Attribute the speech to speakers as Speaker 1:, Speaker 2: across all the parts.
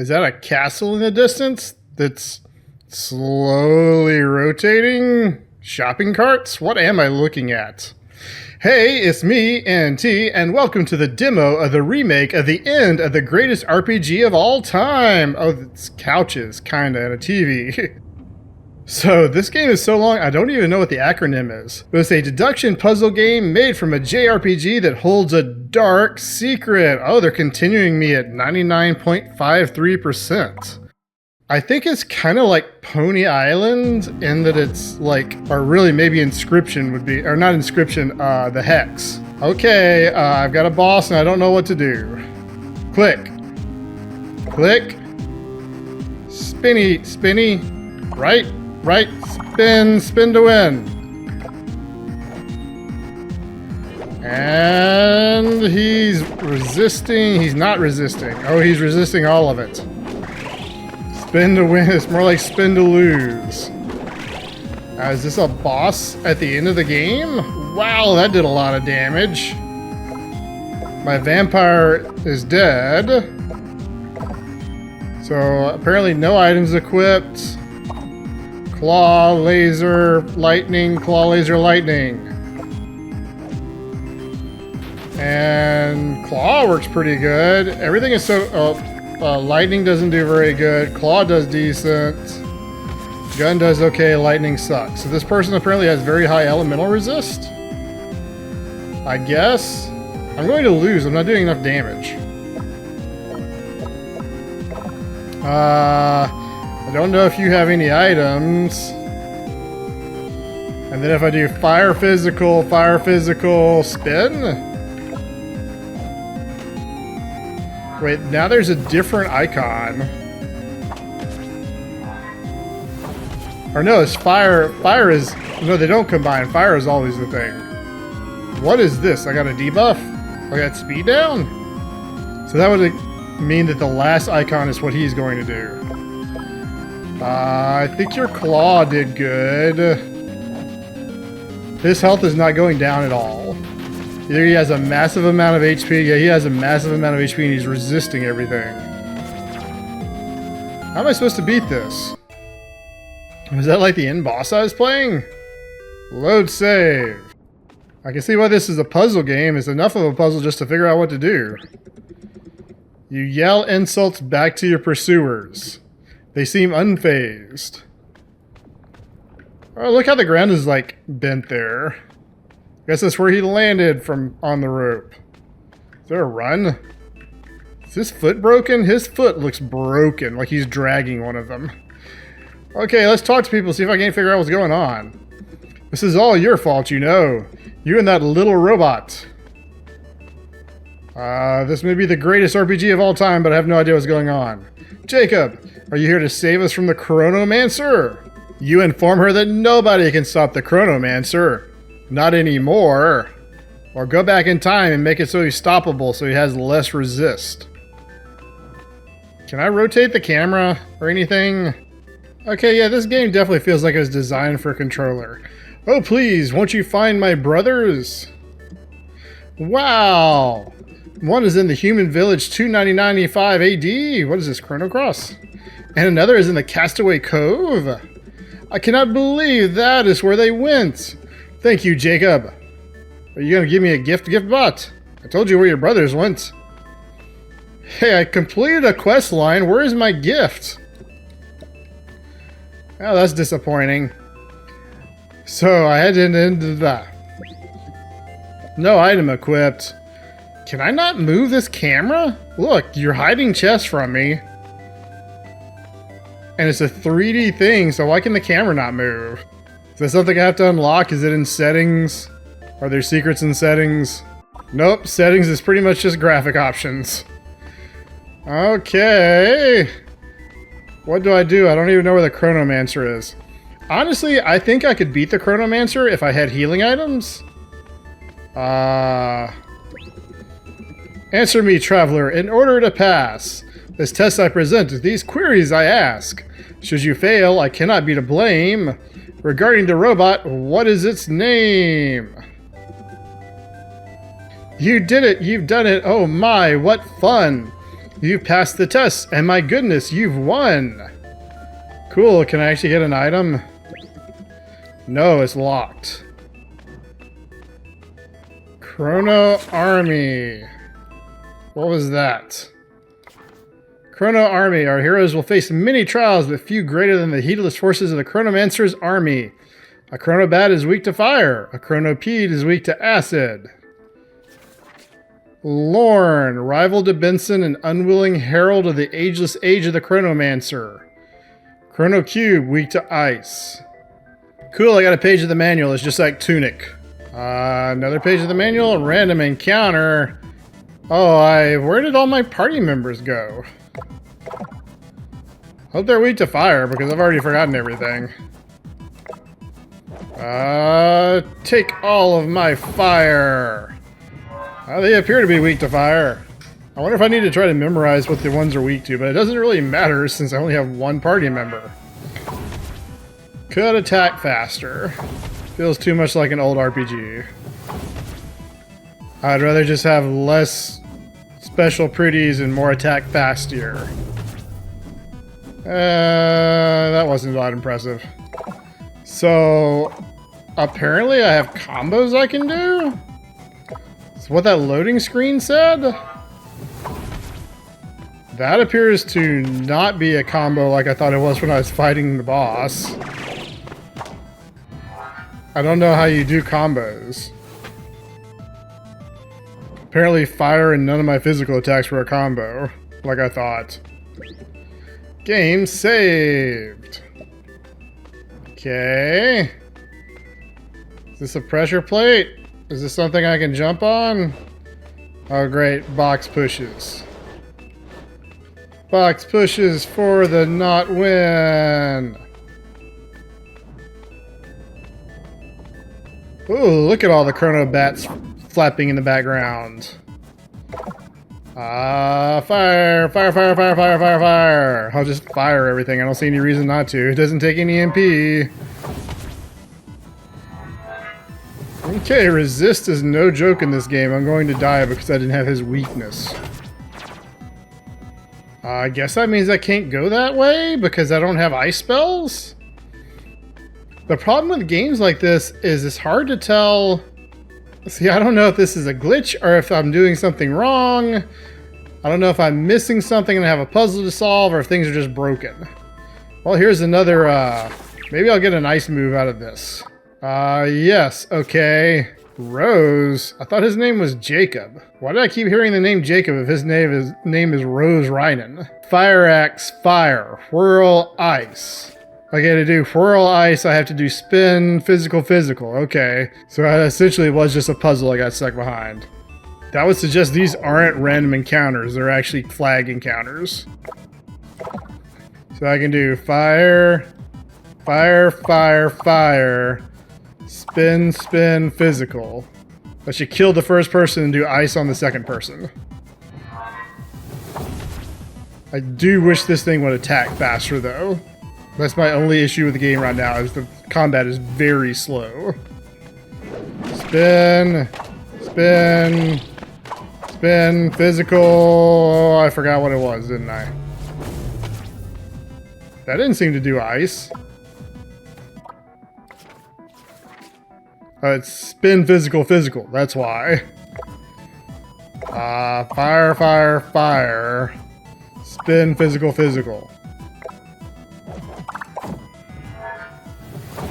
Speaker 1: Is that a castle in the distance that's slowly rotating? Shopping carts? What am I looking at? Hey, it's me, NT, and welcome to the demo of the remake of the end of the greatest RPG of all time. Oh, it's couches, kinda, and a TV. So, this game is so long, I don't even know what the acronym is. But it's a deduction puzzle game made from a JRPG that holds a dark secret. Oh, they're continuing me at 99.53%. I think it's kind of like Pony Island in that it's like, or really maybe Inscryption would be, or not Inscryption, the Hex. Okay, I've got a boss and I don't know what to do. Click. Click. Spinny, spinny. Right, right, spin to win. And he's resisting, he's not resisting. Oh, he's resisting all of it. Spin to win, it's more like spin to lose. Is this a boss at the end of the game? Wow, that did a lot of damage. My vampire is dead. So apparently no items equipped. Claw, laser, lightning, claw, laser, lightning. And claw works pretty good. Everything is so... lightning doesn't do very good. Claw does decent. Gun does okay. Lightning sucks. So this person apparently has very high elemental resist. I guess. I'm going to lose. I'm not doing enough damage. I don't know if you have any items. And then if I do fire, physical, spin. Wait, now there's a different icon. Or no, it's fire. Fire is... No, they don't combine. Fire is always the thing. What is this? I got a debuff? I got speed down? So that would mean that the last icon is what he's going to do. I think your claw did good. His health is not going down at all. Either he has a massive amount of HP. Yeah, he has a massive amount of HP and he's resisting everything. How am I supposed to beat this? Was that like the end boss I was playing? Load save. I can see why this is a puzzle game. It's enough of a puzzle just to figure out what to do. You yell insults back to your pursuers. They seem unfazed. Oh, look how the ground is like bent there. Guess that's where he landed from on the rope. Is there a run? Is his foot broken? His foot looks broken, like he's dragging one of them. Okay, let's talk to people, see if I can't figure out what's going on. This is all your fault, you know. You and that little robot. This may be the greatest RPG of all time, but I have no idea what's going on. Jacob, are you here to save us from the Chronomancer? You inform her that nobody can stop the Chronomancer. Not anymore. Or go back in time and make it so he's stoppable so he has less resist. Can I rotate the camera or anything? Okay, yeah, this game definitely feels like it was designed for a controller. Oh, please, won't you find my brothers? Wow. One is in the human village 299.5 AD. What is this, Chrono Cross? And another is in the Castaway Cove. I cannot believe that is where they went. Thank you, Jacob. Are you going to give me a gift bot? I told you where your brothers went. Hey, I completed a quest line. Where is my gift? Oh, that's disappointing. So, I had to end that. No item equipped. Can I not move this camera? Look, you're hiding chests from me. And it's a 3D thing, so why can the camera not move? Is that something I have to unlock? Is it in settings? Are there secrets in settings? Nope, settings is pretty much just graphic options. Okay. What do? I don't even know where the Chronomancer is. Honestly, I think I could beat the Chronomancer if I had healing items. Answer me, traveler, in order to pass. This test I present, these queries I ask. Should you fail, I cannot be to blame. Regarding the robot, what is its name? You did it! You've done it! Oh my, what fun! You've passed the test, and my goodness, you've won! Cool, can I actually get an item? No, it's locked. Chrono Army. What was that? Chrono Army. Our heroes will face many trials, but few greater than the heedless forces of the Chronomancer's army. A Chronobat is weak to fire. A Chronopede is weak to acid. Lorne, rival to Benson and unwilling herald of the ageless age of the Chronomancer. Chrono Cube, weak to ice. Cool, I got a page of the manual. It's just like Tunic. Another page of the manual. Random encounter. Oh, where did all my party members go? Hope they're weak to fire because I've already forgotten everything. Take all of my fire. They appear to be weak to fire. I wonder if I need to try to memorize what the ones are weak to, but it doesn't really matter since I only have one party member. Could attack faster. Feels too much like an old RPG. I'd rather just have less special pretties and more attack faster. That wasn't that impressive. So, apparently I have combos I can do? Is what that loading screen said? That appears to not be a combo like I thought it was when I was fighting the boss. I don't know how you do combos. Apparently fire and none of my physical attacks were a combo, like I thought. Game saved. Okay. Is this a pressure plate? Is this something I can jump on? Oh great, box pushes. Box pushes for the not win. Ooh, look at all the chrono bats flapping in the background. Fire, fire, fire, fire, fire, fire, fire. I'll just fire everything. I don't see any reason not to. It doesn't take any MP. Okay, resist is no joke in this game. I'm going to die because I didn't have his weakness. I guess that means I can't go that way because I don't have ice spells? The problem with games like this is it's hard to tell. See, I don't know if this is a glitch or if I'm doing something wrong. I don't know if I'm missing something and I have a puzzle to solve or if things are just broken. Well, here's another, maybe I'll get an ice move out of this. Yes, okay. Rose. I thought his name was Jacob. Why did I keep hearing the name Jacob if his name is Rose Reinen? Fire axe, fire. Whirl, ice. Okay, to do whirl ice, I have to do spin, physical, physical. Okay. So that essentially was just a puzzle I got stuck behind. That would suggest these aren't random encounters. They're actually flag encounters. So I can do fire, fire, fire, fire, spin, spin, physical. I should kill the first person and do ice on the second person. I do wish this thing would attack faster though. That's my only issue with the game right now, is the combat is very slow. Spin, spin, spin, physical. Oh, I forgot what it was, didn't I? That didn't seem to do ice. It's spin, physical, physical. That's why. Fire, fire, fire. Spin, physical, physical.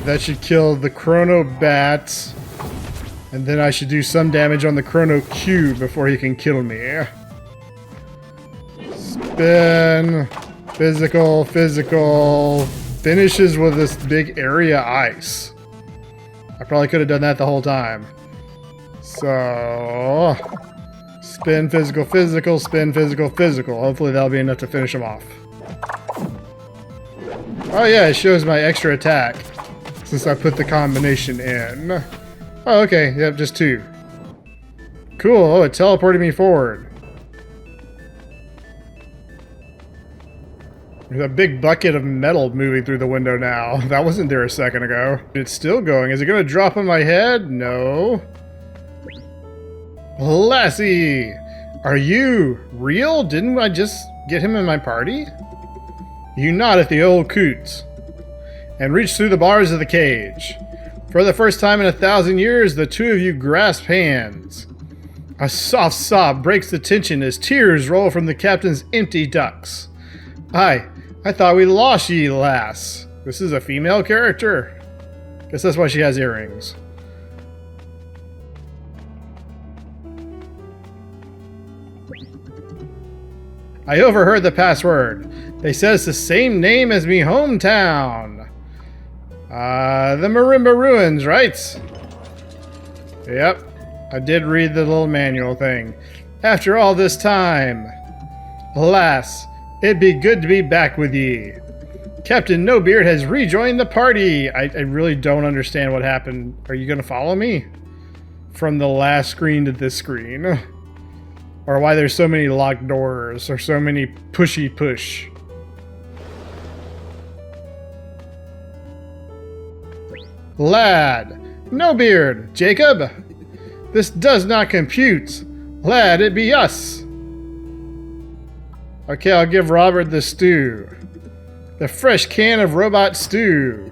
Speaker 1: That should kill the Chrono Bat. And then I should do some damage on the Chrono Cube before he can kill me. Spin. Physical, physical. Finishes with this big area ice. I probably could have done that the whole time. So... spin, physical, physical, spin, physical, physical. Hopefully that'll be enough to finish him off. Oh yeah, it shows my extra attack. Since I put the combination in. Oh, okay. Yep, just 2. Cool. Oh, it teleported me forward. There's a big bucket of metal moving through the window now. That wasn't there a second ago. It's still going. Is it going to drop on my head? No. Lassie! Are you real? Didn't I just get him in my party? You nod at the old coot and reach through the bars of the cage. For the first time in 1,000 years, the two of you grasp hands. A soft sob breaks the tension as tears roll from the captain's empty ducts. I thought we lost ye, lass. This is a female character. Guess that's why she has earrings. I overheard the password. They said it's the same name as me hometown. The Marimba Ruins, right? Yep, I did read the little manual thing. After all this time. Alas, it'd be good to be back with ye. Captain No-Beard has rejoined the party. I really don't understand what happened. Are you going to follow me? From the last screen to this screen. Or why there's so many locked doors, or so many pushy push. Lad, No-Beard, Jacob. This does not compute. Lad, it be us. Okay, I'll give Robert the stew. The fresh can of robot stew.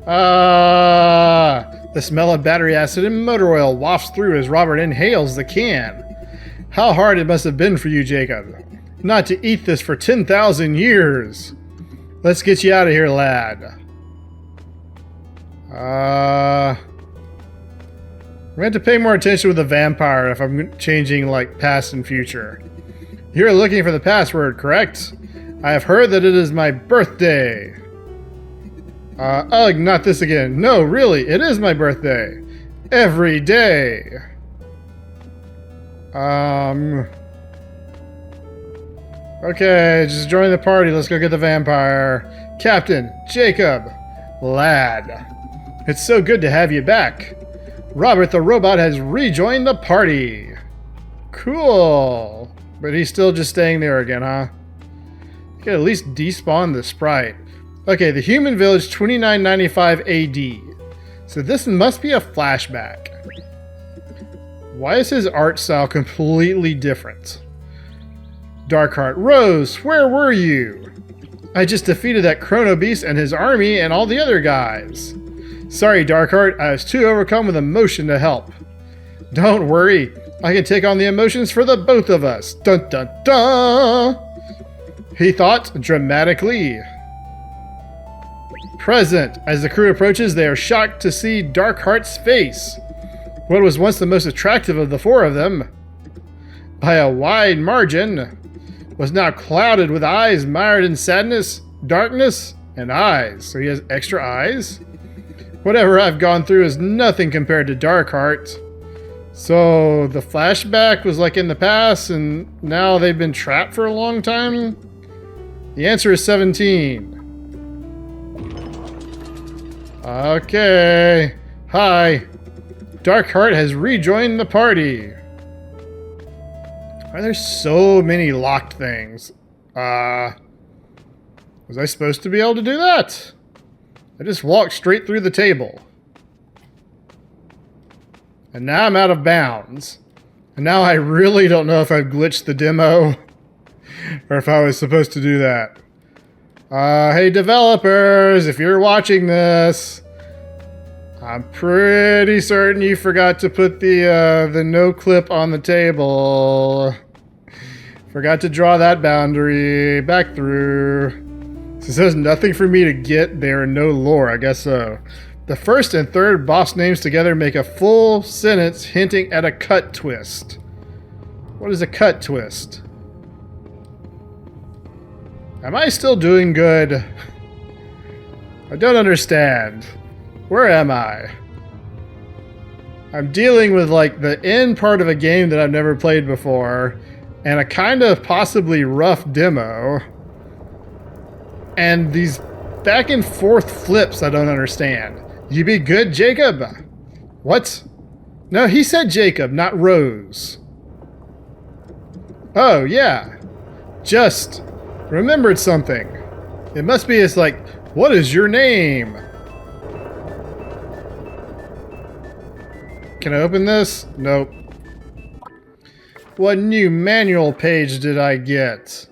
Speaker 1: The smell of battery acid and motor oil wafts through as Robert inhales the can. How hard it must have been for you, Jacob, not to eat this for 10,000 years. Let's get you out of here, lad. I'm going to have to pay more attention with the vampire if I'm changing, like, past and future. You're looking for the password, correct? I have heard that it is my birthday. Ugh, not this again. No, really, it is my birthday. Every day. Okay, just join the party. Let's go get the vampire. Captain, Jacob, lad. It's so good to have you back. Robert the robot has rejoined the party. Cool. But he's still just staying there again, huh? You can at least despawn the sprite. Okay, the human village 2995 AD. So this must be a flashback. Why is his art style completely different? Darkhart, Rose, where were you? I just defeated that Chrono Beast and his army and all the other guys. Sorry, Darkhart, I was too overcome with emotion to help. Don't worry, I can take on the emotions for the both of us. Dun dun dun! He thought dramatically. Present. As the crew approaches, they are shocked to see Darkhart's face. What was once the most attractive of the four of them, by a wide margin, was now clouded with eyes mired in sadness, darkness, and eyes. So he has extra eyes? Whatever I've gone through is nothing compared to Darkhart. So the flashback was like in the past, and now they've been trapped for a long time? The answer is 17. Okay. Hi. Darkhart has rejoined the party. Why are there so many locked things? Was I supposed to be able to do that? I just walked straight through the table. And now I'm out of bounds. And now I really don't know if I've glitched the demo or if I was supposed to do that. Hey developers, if you're watching this, I'm pretty certain you forgot to put the no clip on the table. Forgot to draw that boundary back through. Since there's nothing for me to get there and no lore, I guess so. The first and third boss names together make a full sentence hinting at a cut twist. What is a cut twist? Am I still doing good? I don't understand. Where am I? I'm dealing with like the end part of a game that I've never played before and a kind of possibly rough demo. And these back and forth flips I don't understand. You be good, Jacob? What? No, he said Jacob, not Rose. Oh, yeah. Just remembered something. It must be it's like, what is your name? Can I open this? Nope. What new manual page did I get?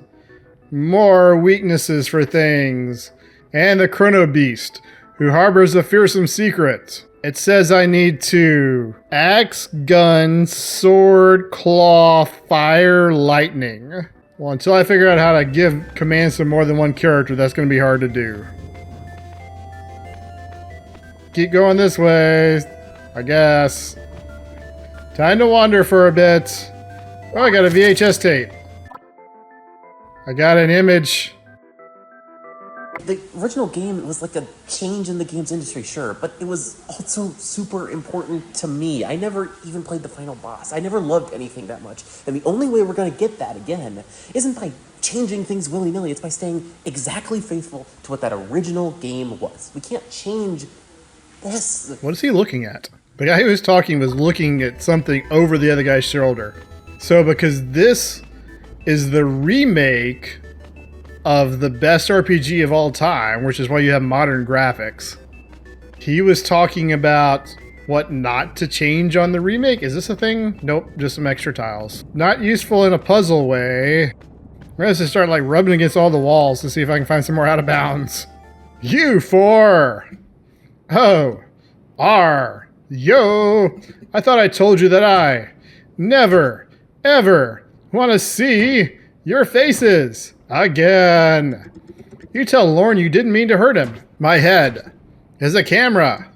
Speaker 1: More weaknesses for things. And the Chrono Beast, who harbors a fearsome secret. It says I need to axe, gun, sword, claw, fire, lightning. Well, until I figure out how to give commands to more than one character, that's going to be hard to do. Keep going this way, I guess. Time to wander for a bit. Oh, I got a VHS tape. I got an image.
Speaker 2: The original game was like a change in the games industry, sure, but it was also super important to me. I never even played the final boss. I never loved anything that much. And the only way we're going to get that again isn't by changing things willy-nilly. It's by staying exactly faithful to what that original game was. We can't change this.
Speaker 1: What is he looking at? The guy who was talking was looking at something over the other guy's shoulder. So because this is the remake of the best RPG of all time, which is why you have modern graphics, he was talking about what not to change on the remake. Is this a thing? Nope, just some extra tiles. Not useful in a puzzle way. I'm gonna just start like rubbing against all the walls to see if I can find some more out of bounds. U4! Oh, R, yo! I thought I told you that I never, ever want to see your faces again. You tell Lorne you didn't mean to hurt him. My head is a camera.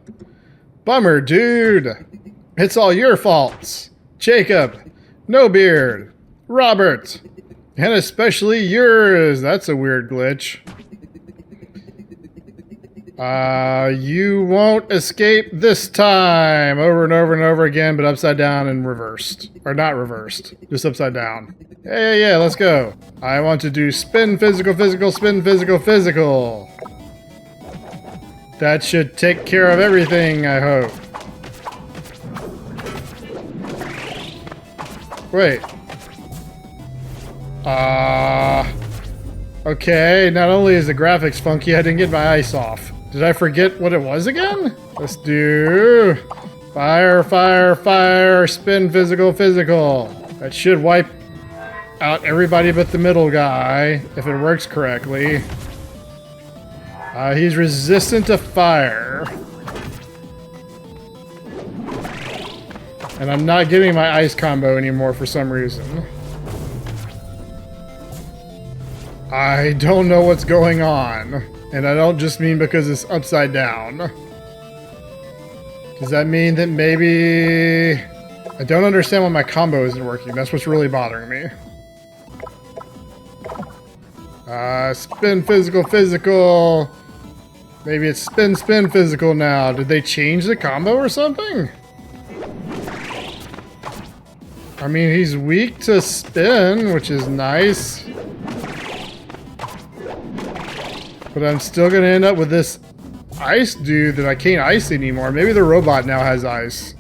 Speaker 1: Bummer, dude. It's all your faults. Jacob, No Beard, Robert, and especially yours. That's a weird glitch. You won't escape this time. Over and over and over again, but upside down and reversed. Or not reversed, just upside down. Yeah, let's go. I want to do spin, physical, physical, spin, physical, physical. That should take care of everything, I hope. Wait. Okay, not only is the graphics funky, I didn't get my ice off. Did I forget what it was again? Let's do fire, fire, fire, spin, physical, physical. That should wipe out everybody but the middle guy, if it works correctly. He's resistant to fire. And I'm not getting my ice combo anymore for some reason. I don't know what's going on. And I don't just mean because it's upside down. Does that mean that maybe... I don't understand why my combo isn't working. That's what's really bothering me. Spin, physical, physical. Maybe it's spin, spin, physical now. Did they change the combo or something? I mean, he's weak to spin, which is nice. But I'm still gonna end up with this ice dude that I can't ice anymore. Maybe the robot now has ice.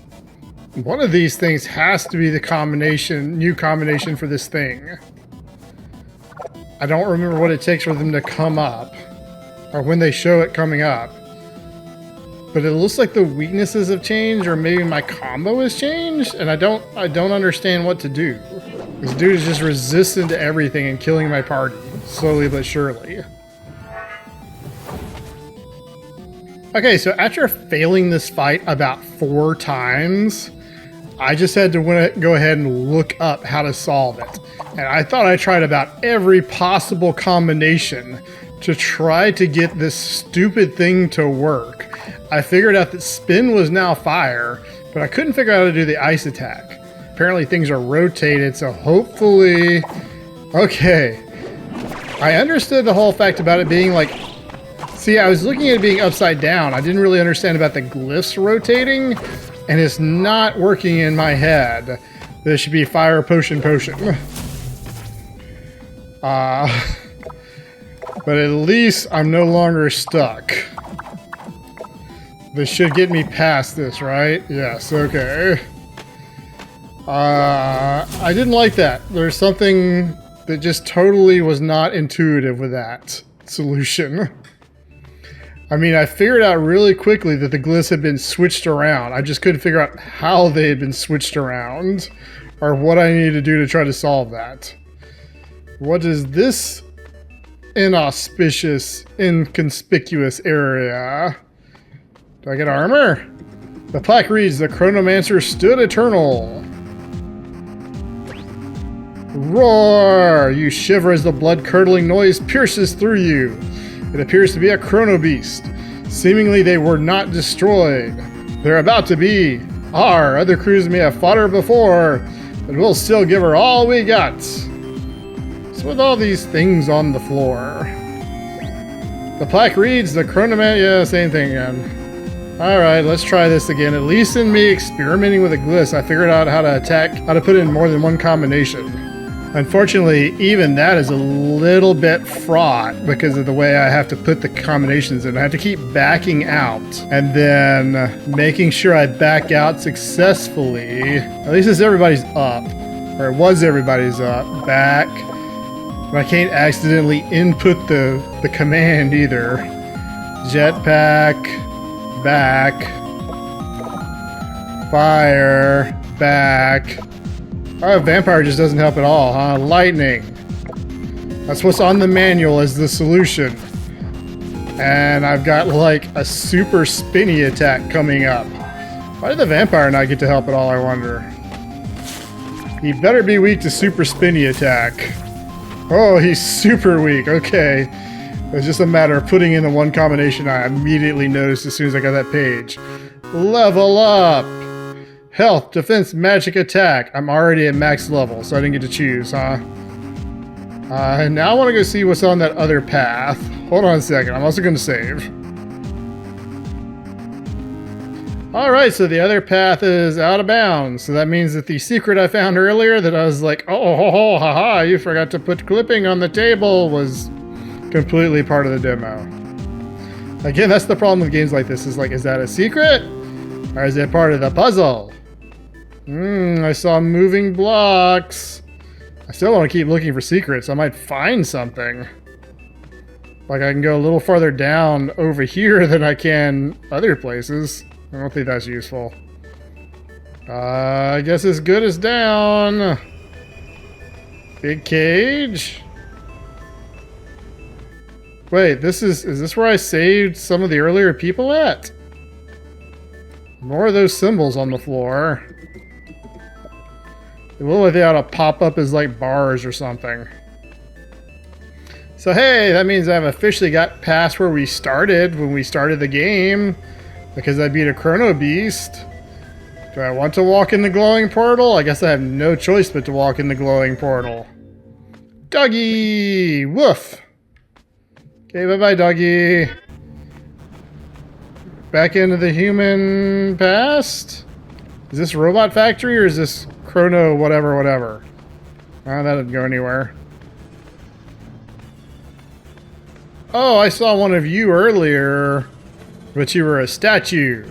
Speaker 1: One of these things has to be the combination, new combination for this thing. I don't remember what it takes for them to come up, or when they show it coming up. But it looks like the weaknesses have changed, or maybe my combo has changed, and I don't understand what to do. This dude is just resistant to everything and killing my party, slowly but surely. Okay, so after failing this fight about 4 times, I just had to go ahead and look up how to solve it. And I thought I tried about every possible combination to try to get this stupid thing to work. I figured out that spin was now fire, but I couldn't figure out how to do the ice attack. Apparently things are rotated, so hopefully... Okay. I understood the whole fact about it being like... See, I was looking at it being upside down. I didn't really understand about the glyphs rotating, and it's not working in my head. This should be fire, potion, potion. But at least I'm no longer stuck. This should get me past this, right? Yes, okay. I didn't like that. There's something that just totally was not intuitive with that solution. I mean, I figured out really quickly that the glyphs had been switched around. I just couldn't figure out how they had been switched around. or what I need to do to try to solve that. What is this inauspicious, inconspicuous area? Do I get armor? The plaque reads, the Chronomancer stood eternal. Roar! You shiver as the blood-curdling noise pierces through you. It appears to be a chrono beast. Seemingly they were not destroyed. They're about to be. Our other crews may have fought her before, but we'll still give her all we got. What's with all these things on the floor? The plaque reads, the Chronoman... Yeah, same thing again. Alright, let's try this again. At least in me experimenting with the glyphs, I figured out how to put in more than one combination. Unfortunately, even that is a little bit fraught because of the way I have to put the combinations in. I have to keep backing out and then making sure I back out successfully. At least it's everybody's up. Or it was everybody's up. Back. But I can't accidentally input the command either. Jetpack. Back. Fire. Back. Oh, vampire just doesn't help at all, huh? Lightning. That's what's on the manual as the solution. And I've got like a super spinny attack coming up. Why did the vampire not get to help at all, I wonder? He better be weak to super spinny attack. Oh, he's super weak. Okay. It's just a matter of putting in the one combination I immediately noticed as soon as I got that page. Level up! Health, defense, magic, attack. I'm already at max level, so I didn't get to choose, huh? Now I want to go see what's on that other path. Hold on a second, I'm also going to save. Alright, so the other path is out of bounds. So that means that the secret I found earlier that I was like, oh, ho, ho, haha, you forgot to put clipping on the table was completely part of the demo. Again, that's the problem with games like this. Is like, is that a secret? Or is it part of the puzzle? I saw moving blocks. I still want to keep looking for secrets. I might find something. Like I can go a little farther down over here than I can other places. I don't think that's useful. I guess as good as down. Big cage. Wait, is this where I saved some of the earlier people at? More of those symbols on the floor. They look like they ought to pop up as like bars or something. So hey, that means I've officially got past where we started when we started the game. Because I beat a Chrono Beast. Do I want to walk in the glowing portal? I guess I have no choice but to walk in the glowing portal. Doggy! Woof! Okay, bye-bye, doggy. Back into the human past? Is this Robot Factory or is this Chrono whatever? Oh, that didn't go anywhere. Oh, I saw one of you earlier, but you were a statue.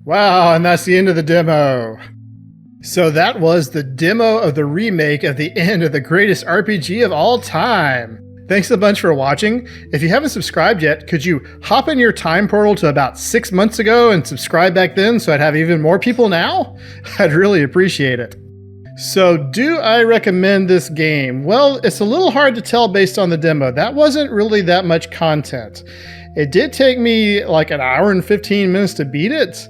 Speaker 1: Wow, and that's the end of the demo. So that was the demo of the remake of the end of the greatest RPG of all time. Thanks a bunch for watching. If you haven't subscribed yet, could you hop in your time portal to about 6 months ago and subscribe back then so I'd have even more people now? I'd really appreciate it. So do I recommend this game? Well, it's a little hard to tell based on the demo. That wasn't really that much content. It did take me like an hour and 15 minutes to beat it,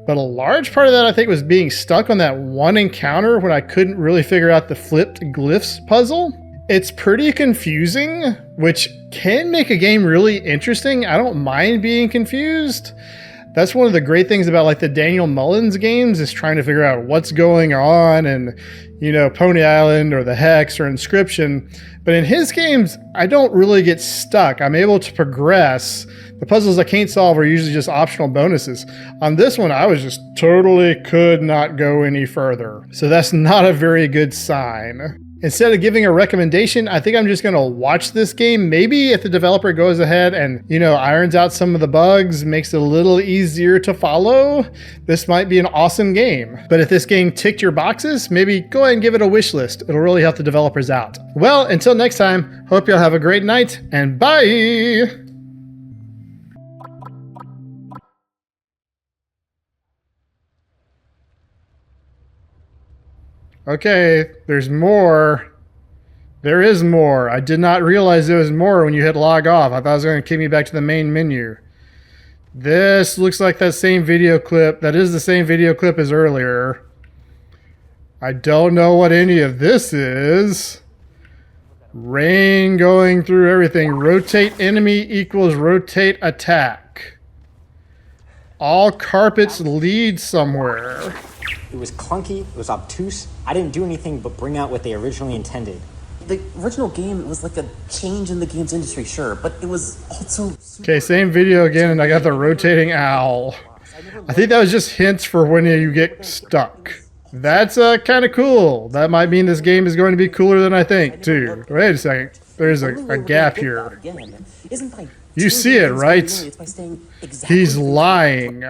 Speaker 1: but a large part of that I think was being stuck on that one encounter when I couldn't really figure out the flipped glyphs puzzle. It's pretty confusing, which can make a game really interesting. I don't mind being confused. That's one of the great things about like the Daniel Mullins games is trying to figure out what's going on and, you know, Pony Island or the Hex or Inscryption. But in his games, I don't really get stuck. I'm able to progress. The puzzles I can't solve are usually just optional bonuses. On this one, I was just totally could not go any further. So that's not a very good sign. Instead of giving a recommendation, I think I'm just going to watch this game. Maybe if the developer goes ahead and, you know, irons out some of the bugs, makes it a little easier to follow, this might be an awesome game. But if this game ticked your boxes, maybe go ahead and give it a wish list. It'll really help the developers out. Well, until next time, hope you'll have a great night and bye! Okay, there's more. There is more. I did not realize there was more when you hit log off. I thought it was going to kick me back to the main menu. This looks like that same video clip. That is the same video clip as earlier. I don't know what any of this is. Rain going through everything. Rotate enemy equals rotate attack. All carpets lead somewhere.
Speaker 3: It was clunky, it was obtuse. I didn't do anything but bring out what they originally intended.
Speaker 2: The original game was like a change in the games industry, sure, but it was also...
Speaker 1: Okay, same video again, and I got the rotating owl. I think that was just hints for when you get stuck. That's kind of cool. That might mean this game is going to be cooler than I think, too. Wait a second. There's a gap here. You see it, right? He's lying.